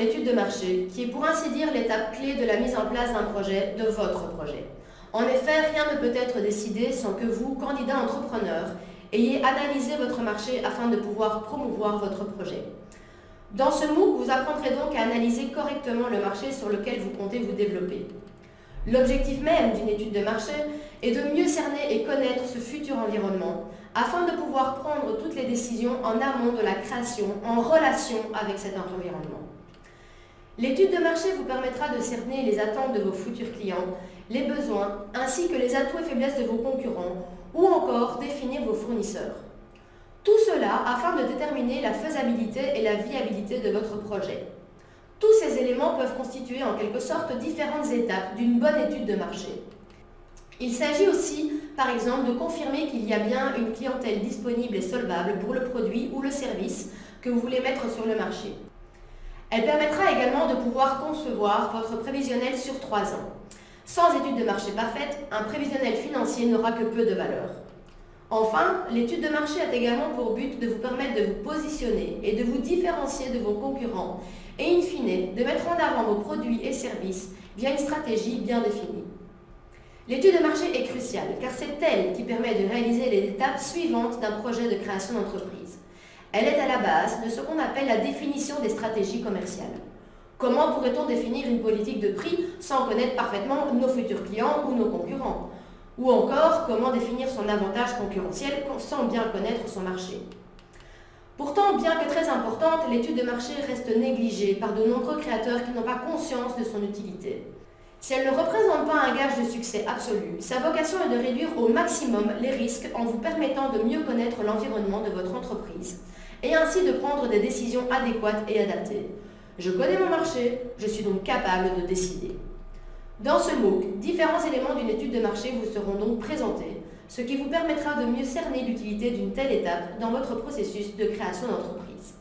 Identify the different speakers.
Speaker 1: l'étude de marché, qui est pour ainsi dire l'étape clé de la mise en place d'un projet, de votre projet. En effet, rien ne peut être décidé sans que vous, candidat entrepreneur, ayez analysé votre marché afin de pouvoir promouvoir votre projet. Dans ce MOOC, vous apprendrez donc à analyser correctement le marché sur lequel vous comptez vous développer. L'objectif même d'une étude de marché est de mieux cerner et connaître ce futur environnement, afin de pouvoir prendre toutes les décisions en amont de la création, en relation avec cet environnement. L'étude de marché vous permettra de cerner les attentes de vos futurs clients, les besoins, ainsi que les atouts et faiblesses de vos concurrents, ou encore définir vos fournisseurs. Tout cela afin de déterminer la faisabilité et la viabilité de votre projet. Tous ces éléments peuvent constituer en quelque sorte différentes étapes d'une bonne étude de marché. Il s'agit aussi, par exemple, de confirmer qu'il y a bien une clientèle disponible et solvable pour le produit ou le service que vous voulez mettre sur le marché. Elle permettra également de pouvoir concevoir votre prévisionnel sur 3 ans. Sans étude de marché parfaite, un prévisionnel financier n'aura que peu de valeur. Enfin, l'étude de marché a également pour but de vous permettre de vous positionner et de vous différencier de vos concurrents et, in fine, de mettre en avant vos produits et services via une stratégie bien définie. L'étude de marché est cruciale car c'est elle qui permet de réaliser les étapes suivantes d'un projet de création d'entreprise. Elle est à la base de ce qu'on appelle la définition des stratégies commerciales. Comment pourrait-on définir une politique de prix sans connaître parfaitement nos futurs clients ou nos concurrents? Ou encore, comment définir son avantage concurrentiel sans bien connaître son marché? Pourtant, bien que très importante, l'étude de marché reste négligée par de nombreux créateurs qui n'ont pas conscience de son utilité. Si elle ne représente pas un gage de succès absolu, sa vocation est de réduire au maximum les risques en vous permettant de mieux connaître l'environnement de votre entreprise et ainsi de prendre des décisions adéquates et adaptées. Je connais mon marché, je suis donc capable de décider. Dans ce MOOC, différents éléments d'une étude de marché vous seront donc présentés, ce qui vous permettra de mieux cerner l'utilité d'une telle étape dans votre processus de création d'entreprise.